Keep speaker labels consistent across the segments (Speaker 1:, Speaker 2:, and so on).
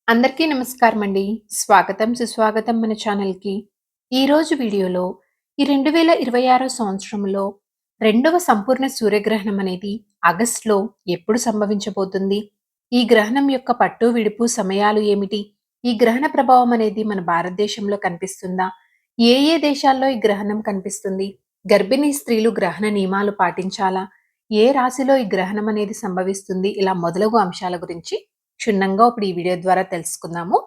Speaker 1: అందరికీ నమస్కారం అండి. స్వాగతం, సుస్వాగతం మన ఛానల్‌కి. ఈరోజు వీడియోలో ఈ 2026 సంవత్సరంలో రెండవ సంపూర్ణ సూర్యగ్రహణం అనేది ఆగస్టులో ఎప్పుడు సంభవించబోతుంది? ఈ గ్రహణం యొక్క పట్టు, విడుపు సమయాలు ఏమిటి? ఈ గ్రహణ ప్రభావం అనేది మన భారతదేశంలో కనిపిస్తుందా? ఏ ఏ దేశాల్లో ఈ గ్రహణం కనిపిస్తుంది? గర్భిణీ స్త్రీలు గ్రహణ నియమాలు పాటించాలా? ఏ రాశిలో ఈ గ్రహణం అనేది సంభవిస్తుంది? ఇలా మొదలగు అంశాల గురించి క్షుణ్ణంగా ఇప్పుడు ఈ వీడియో ద్వారా తెలుసుకుందాము.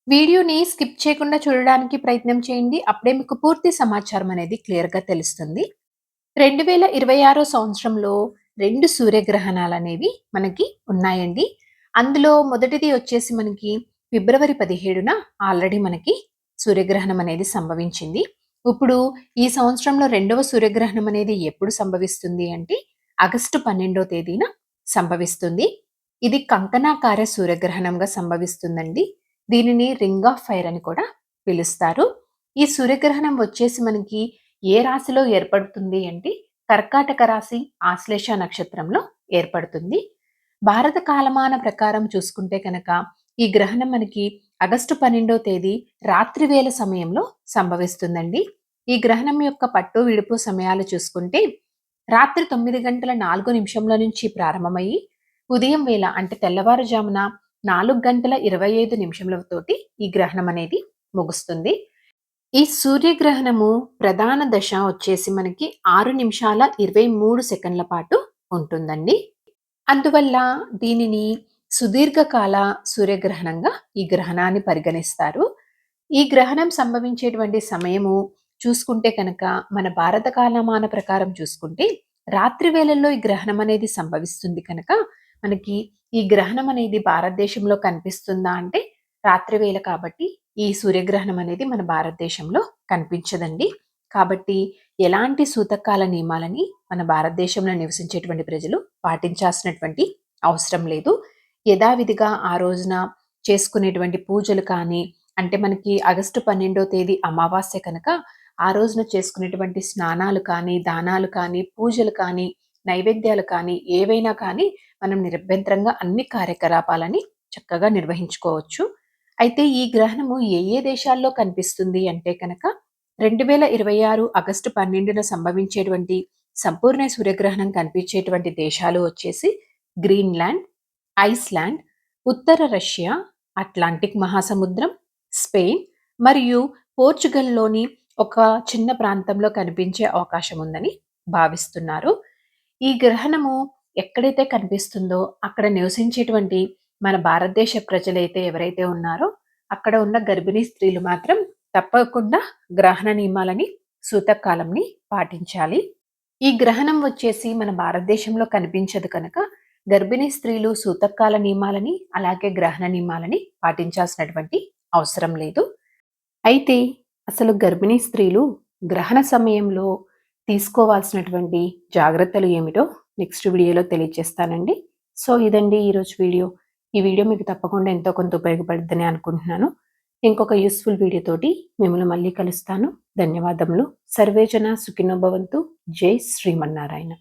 Speaker 1: వీడియోని స్కిప్ చేయకుండా చూడడానికి ప్రయత్నం చేయండి. అప్పుడే మీకు పూర్తి సమాచారం అనేది క్లియర్‌గా తెలుస్తుంది. 2026 సంవత్సరంలో 2 సూర్యగ్రహణాలనేవి మనకి ఉన్నాయండి. అందులో మొదటిది వచ్చేసి మనకి ఫిబ్రవరి 17న ఆల్రెడీ మనకి సూర్యగ్రహణం అనేది సంభవించింది. ఇప్పుడు ఈ సంవత్సరంలో రెండవ సూర్యగ్రహణం అనేది ఎప్పుడు సంభవిస్తుంది అంటే ఆగస్టు 12వ తేదీన సంభవిస్తుంది. ఇది కంకణాకార సూర్యగ్రహణంగా సంభవిస్తుందండి. దీనిని రింగ్ ఆఫ్ ఫైర్ అని కూడా పిలుస్తారు. ఈ సూర్యగ్రహణం వచ్చేసి మనకి ఏ రాశిలో ఏర్పడుతుంది అంటే కర్కాటక రాశి ఆశ్లేష నక్షత్రంలో ఏర్పడుతుంది. భారత కాలమాన ప్రకారం చూసుకుంటే కనుక ఈ గ్రహణం మనకి ఆగస్టు 12వ తేదీ రాత్రి వేళ సమయంలో సంభవిస్తుందండి. ఈ గ్రహణం యొక్క పట్టు విడుపు సమయాలు చూసుకుంటే రాత్రి 9 గంటల 4 నిమిషంల నుంచి ప్రారంభమయ్యి ఉదయం వేళ అంటే తెల్లవారుజామున 4 గంటల 25 నిమిషములతోటి ఈ గ్రహణం అనేది ముగుస్తుంది. ఈ సూర్యగ్రహణము ప్రధాన దశ వచ్చేసి మనకి 6 నిమిషాల 23 సెకన్ల పాటు ఉంటుందండి. అందువల్ల దీనిని సుదీర్ఘకాల సూర్యగ్రహణంగా ఈ గ్రహణాన్ని పరిగణిస్తారు. ఈ గ్రహణం సంభవించేటువంటి సమయము చూసుకుంటే కనుక మన భారత కాలమాన ప్రకారం చూసుకుంటే రాత్రి వేళల్లో ఈ గ్రహణం అనేది సంభవిస్తుంది కనుక మనకి ఈ గ్రహణం అనేది భారతదేశంలో కనిపిస్తుందా అంటే రాత్రి వేళ కాబట్టి ఈ సూర్యగ్రహణం అనేది మన భారతదేశంలో కనిపించదండి. కాబట్టి ఎలాంటి సూతకాల నియమాలని మన భారతదేశంలో నివసించేటువంటి ప్రజలు పాటించాల్సినటువంటి అవసరం లేదు. యథావిధిగా ఆ రోజున చేసుకునేటువంటి పూజలు కానీ అంటే మనకి ఆగస్టు 12వ తేదీ అమావాస్య కనుక ఆ రోజున చేసుకునేటువంటి స్నానాలు కానీ, దానాలు కానీ, పూజలు కానీ, నైవేద్యాలు కానీ ఏవైనా కానీ మనం నిరభ్యంతరంగా అన్ని కార్యకలాపాలని చక్కగా నిర్వహించుకోవచ్చు. అయితే ఈ గ్రహణము ఏ ఏ దేశాల్లో కనిపిస్తుంది అంటే కనుక 2026 ఆగస్టు 12న సంభవించేటువంటి సంపూర్ణ సూర్యగ్రహణం కనిపించేటువంటి దేశాలు వచ్చేసి గ్రీన్లాండ్, ఐస్లాండ్, ఉత్తర రష్యా, అట్లాంటిక్ మహాసముద్రం, స్పెయిన్ మరియు పోర్చుగల్‌లోని ఒక చిన్న ప్రాంతంలో కనిపించే అవకాశం ఉందని భావిస్తున్నారు. ఈ గ్రహణము ఎక్కడైతే కనిపిస్తుందో అక్కడ నివసించేటువంటి మన భారతదేశ ప్రజలైతే ఎవరైతే ఉన్నారో అక్కడ ఉన్న గర్భిణీ స్త్రీలు మాత్రం తప్పకుండా గ్రహణ నియమాలని సూతకాలంని పాటించాలి. ఈ గ్రహణం వచ్చేసి మన భారతదేశంలో కనిపించదు కనుక గర్భిణీ స్త్రీలు సూతకాల నియమాలని అలాగే గ్రహణ నియమాలని పాటించాల్సినటువంటి అవసరం లేదు. అయితే అసలు గర్భిణీ స్త్రీలు గ్రహణ సమయంలో తీసుకోవాల్సినటువంటి జాగ్రత్తలు ఏమిటో నెక్స్ట్ వీడియోలో తెలియజేస్తానండి. సో ఇదండి ఈరోజు వీడియో. ఈ వీడియో మీకు తప్పకుండా ఎంతో కొంత ఉపయోగపడుద్దని అనుకుంటున్నాను. ఇంకొక యూస్ఫుల్ వీడియో తోటి మిమ్మల్ని మళ్ళీ కలుస్తాను. ధన్యవాదములు. సర్వేజన సుఖినో భవంతు. జై శ్రీమన్నారాయణ.